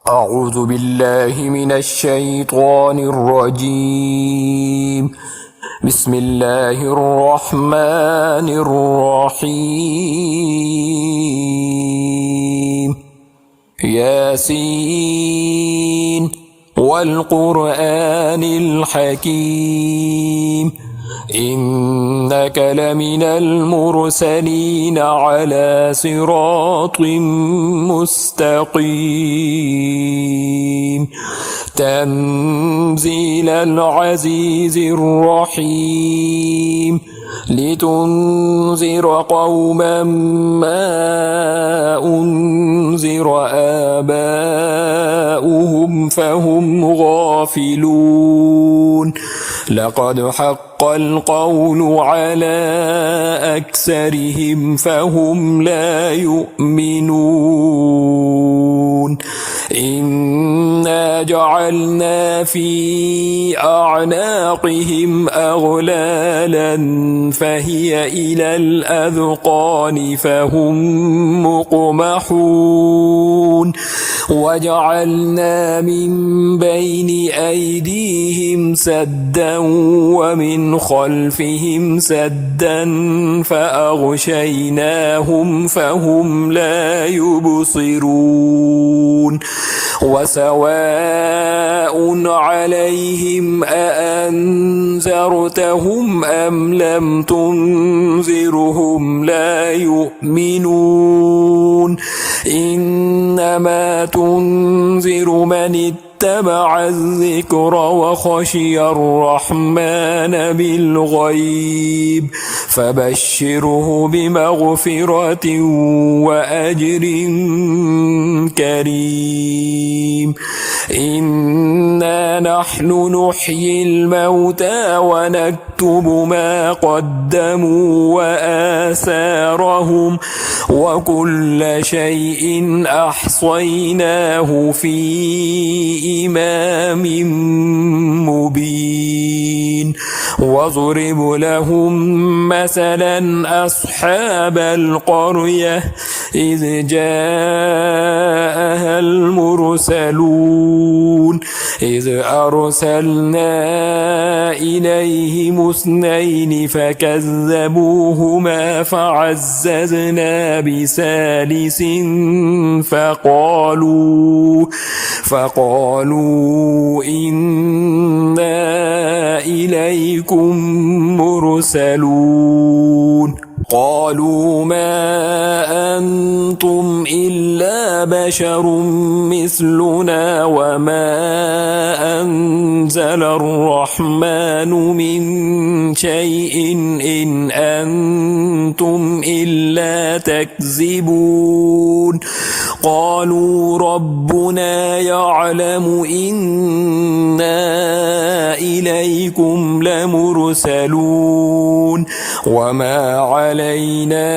أعوذ بالله من الشيطان الرجيم. بسم الله الرحمن الرحيم. ياسين والقرآن الحكيم إنك لمن المرسلين على صراط مستقيم تنزيل العزيز الرحيم لتنذر قوما ما أنذر آباؤهم فهم غافلون لقد حق القول على أكثرهم فهم لا يؤمنون إنا جعلنا في أعناقهم أغلالا فهي إلى الأذقان فهم مقمحون وجعلنا من بين أيديهم سدا ومن خلفهم سدا فأغشيناهم فهم لا يبصرون وسواء عليهم أأنذرتهم أم لم تنذرهم لا يؤمنون إنما تنذر من اتبع الذكر وخشي الرحمن بالغيب فبشره بمغفرة وأجر كريم إنا نحن نحيي الموتى ونكتب ما قدموا وآثارهم وكل شيء أحصيناه في إمام مبين واضرب لهم مثلا أصحاب القرية إذ جاءها المرسلون إذ أرسلنا إليهم اثنين فكذبوهما فعززنا بثالث فقالوا إنا إليكم مرسلون قالوا ما أنتم إلا بشر مثلنا وما أنزل الرحمن من شيء إن أنتم إلا تكذبون قالوا ربنا يعلم إنا إليكم لمرسلون وما علينا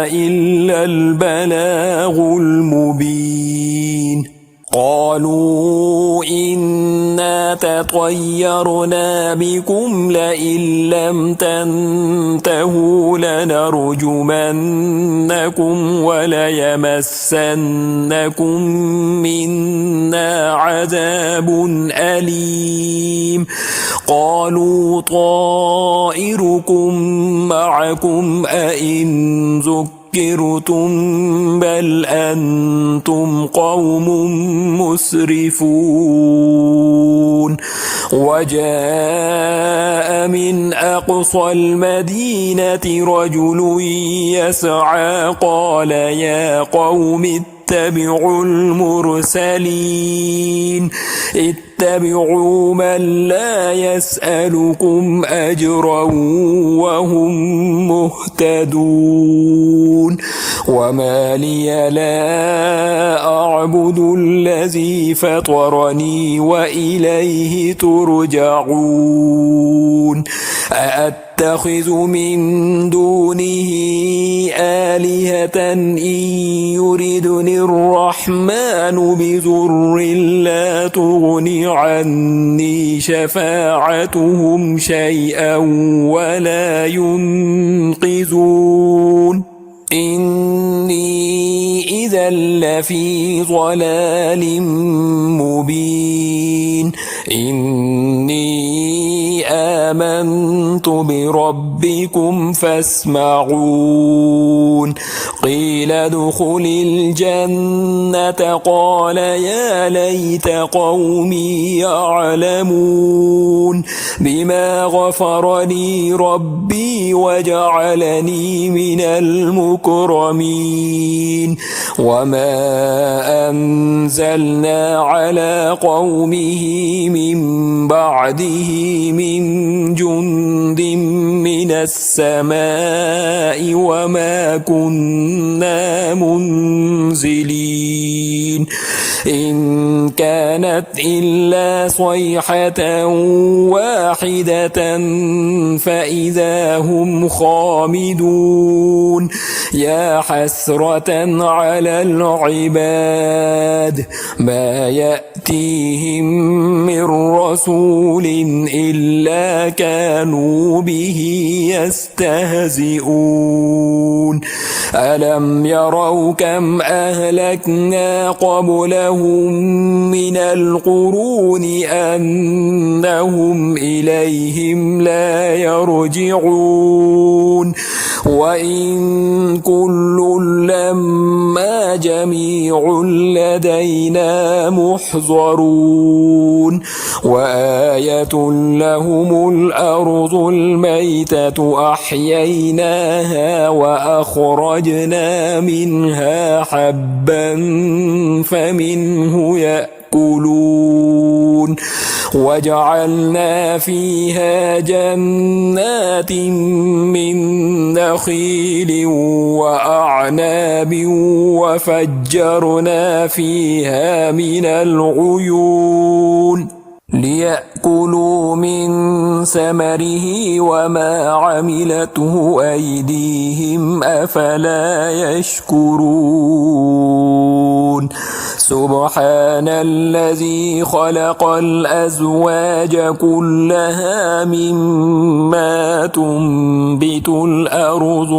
إلا البلاغ المبين قالوا إنا تطيرنا بكم لئن لم تنتهوا لنرجمنكم وليمسنكم منا عذاب أليم قالوا طائركم معكم أئن ذكرتم بل أنتم قوم مسرفون وجاء من أقصى المدينة رجل يسعى قال يا قوم اتبعوا المرسلين اتبعوا من لا يسألكم أجرا وهم مهتدون وما لي لا أعبد الذي فطرني وإليه ترجعون أأتخذ من دونه آلهة إن يردني الرحمن بضر لا تغن عني شفاعتهم شيئا ولا ينقذون إني إذا لفي ضلال مبين إني آمنت بربكم فاسمعون قيل ادخل الجنة قال يا ليت قومي يعلمون بما غفر لي ربي وجعلني من المكرمين وما أنزلنا على قومه من بعده من جند من السماء وما كنا منزلين إن كانت إلا صيحة واحدة فإذا هم خامدون يا حسرة على العباد ما يأتيهم من رسول إلا كانوا به يستهزئون ألم يروا كم أهلكنا قبلهم من القرون أنهم إليهم لا يرجعون وإن كل لما جميع لدينا محضرون وآية لهم الأرض الميتة أحييناها وأخرجنا منها حبا فمنه يأكلون وجعلنا فيها جنات من نخيل وأعناب وفجرنا فيها من العيون ليأكلوا من ثمره وما عملته أيديهم أفلا يشكرون سبحان الذي خلق الأزواج كلها مما تنبت الأرض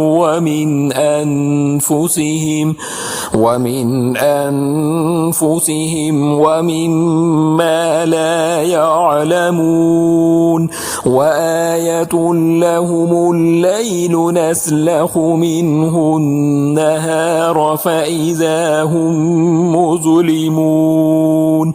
ومن أنفسهم ومما لا يعلمون وآية لهم الليل نسلخ منه النهار فإذا هم مظلمون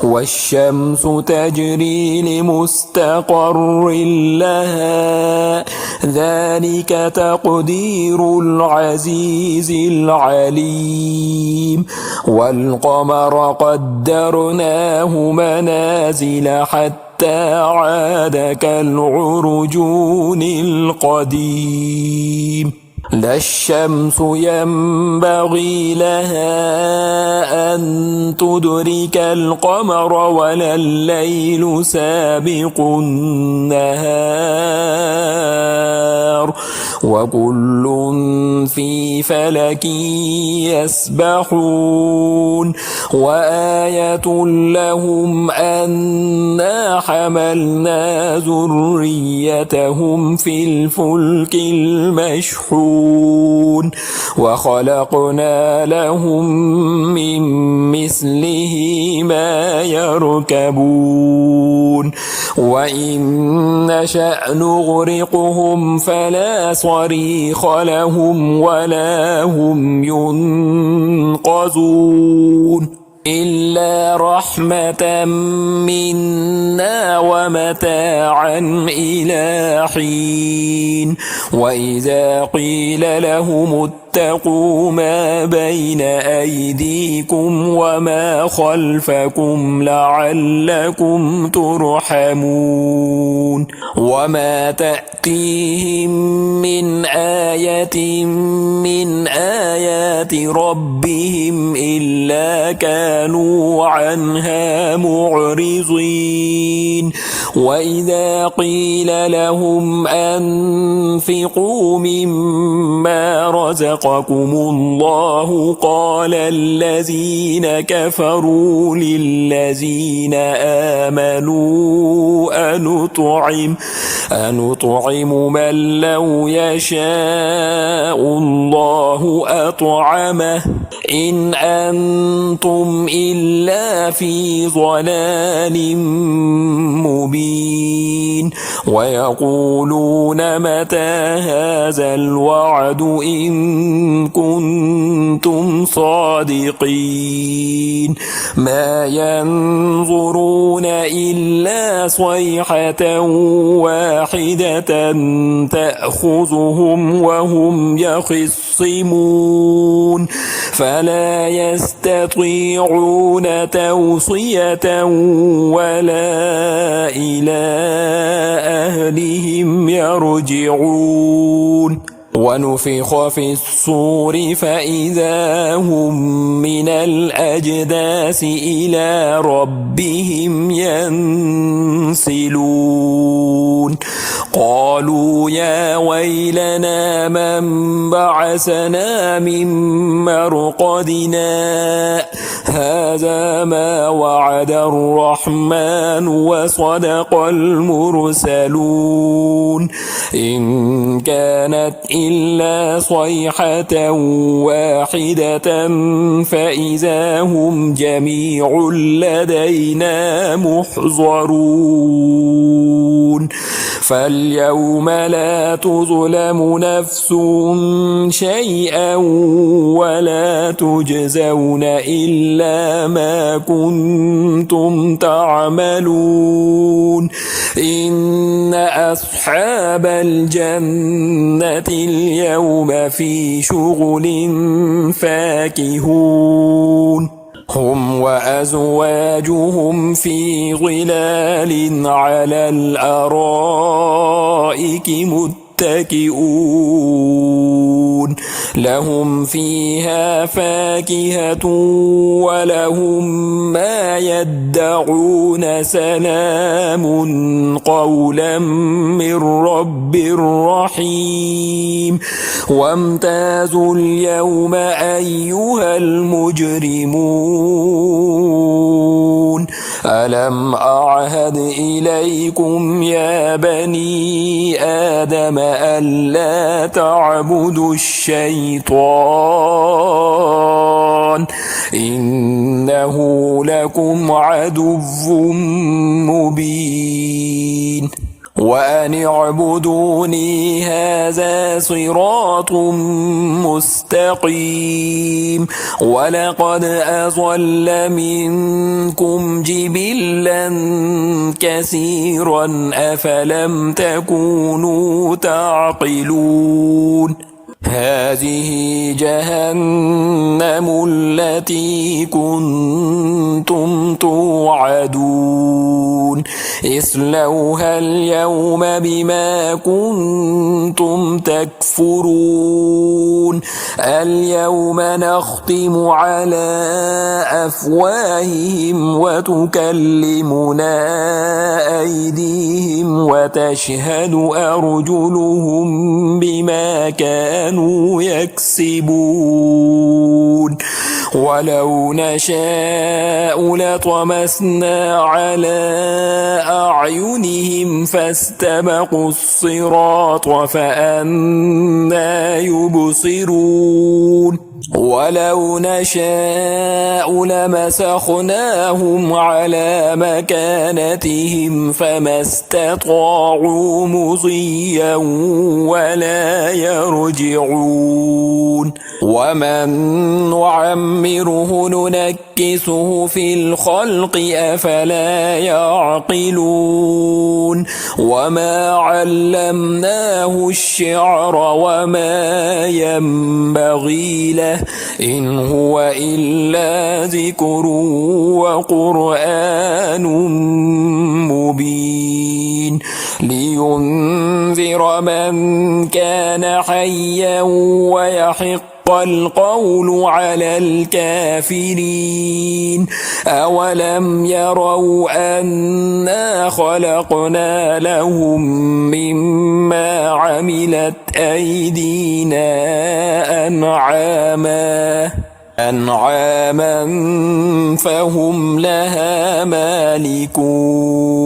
والشمس تجري لمستقر لها ذلك تقدير العزيز العليم والقمر قدرناه منازل حتى عاد كالعرجون القديم لا الشمس ينبغي لها أن تدرك القمر ولا الليل سابق النهار وكل في فلك يسبحون وآية لهم أنا حملنا ذريتهم في الفلك المشحون وخلقنا لهم من مثله ما يركبون وإن نشأ نغرقهم فلا صريخ لهم ولا هم ينقذون إلا رحمة منا ومتاعا إلى حين وإذا قيل لهم اتقوا ما بين أيديكم وما خلفكم لعلكم ترحمون وما تأتيهم من آية من آيات ربهم إلا كانوا عنها معرضين وإذا قيل لهم أنفقوا مما رزقكم الله قال الذين كفروا للذين آمنوا أنطعم من لو يشاء الله أطعمه إن أنتم إلا في ضلال مبين ويقولون متى هذا الوعد إن كنتم صادقين ما ينظرون إلا صيحة واحدة تأخذهم وهم يخصمون فلا يستطيعون توصية ولا إلى أهلهم يرجعون ونفخ في الصور فإذا هم من الأجداث إلى ربهم ينسلون قالوا يا ويلنا من بعثنا من مرقدنا هذا ما وعد الرحمن وصدق المرسلون إن كانت إلا صيحة واحدة فإذا هم جميع لدينا محضرون فاليوم لا تظلم نفس شيئا ولا تجزون إلا ما كنتم تعملون إن أصحاب الجنة اليوم في شغل فاكهون هم وأزواجهم في ظلال على الأرائك متكئون لهم فيها فاكهة ولهم ما يدعون سلام قولا من رب رحيم وامتازوا اليوم أيها المجرمون ألم أعهد إليكم يا بني آدم ألا تعبدوا الشيطان إنه لكم عدو مبين وأن اعبدوني هذا صراط مستقيم ولقد أضل منكم جبلا كثيرا أفلم تكونوا تعقلون هذه جهنم التي كنتم توعدون اصلوها اليوم بما كنتم تكفرون اليوم نختم على أفواههم وتكلمنا أيديهم وتشهد أرجلهم بما كانوا يكسبون ولو نشاء لطمسنا على أعينهم فاستبقوا الصراط فأنى يبصرون ولو نشاء لمسخناهم على مكانتهم فما استطاعوا مضيا ولا يرجعون ومن نعمره ننكسه في الخلق أفلا يعقلون وما علمناه الشعر وما ينبغي له إن هو إلا ذكر وقرآن مبين لينذر من كان حيا ويحق القول على الكافرين أولم يروا أنا خلقنا لهم مما عملت أيدينا أنعاما أنعاما فهم لها مالكون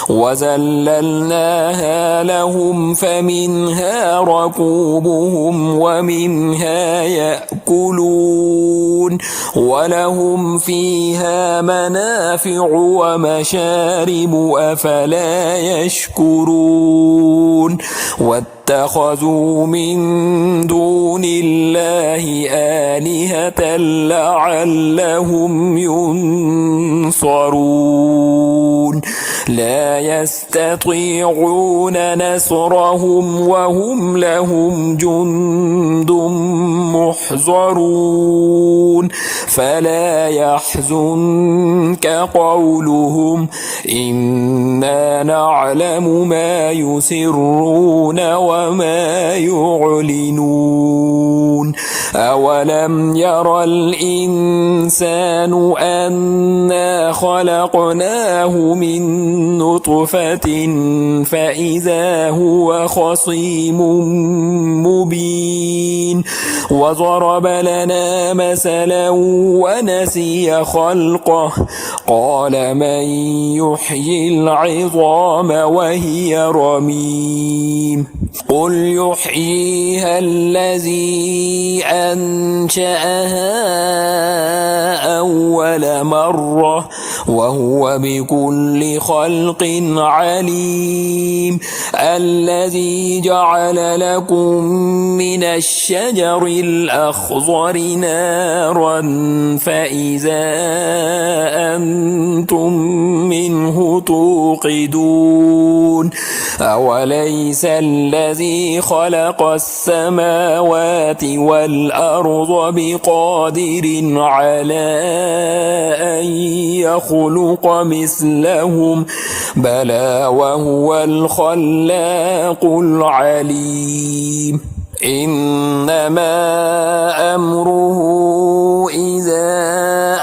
وذللناها لهم فمنها ركوبهم ومنها يأكلون ولهم فيها منافع ومشارب أفلا يشكرون واتخذوا من دون الله آلهة لعلهم ينصرون لا يستطيعون نصرهم وهم لهم جند محضرون فلا يحزنك قولهم إنا نعلم ما يسرون وما يعلنون أولم ير الإنسان أنا خلقناه من نطفة فإذا هو خصيم مبين وضرب لنا مثلا ونسي خلقه قال من يحيي العظام وهي رميم قل يحييها الذي أنشأها أول مرة وهو بكل خلق عليم الذي جعل لكم من الشجر الأخضر نارا فإذا أنتم منه توقدون أوليس الذي خلق السماوات والأرض بقادر على أن يخلق مثلهم بلى وهو الخلاق العليم إنما أمره إذا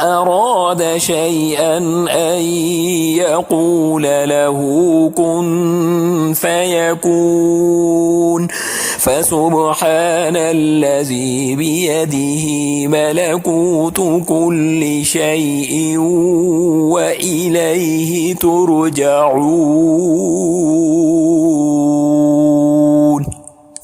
أراد شيئا أن يقول له كن فيكون فسبحان الذي بيده ملكوت كل شيء وإليه ترجعون.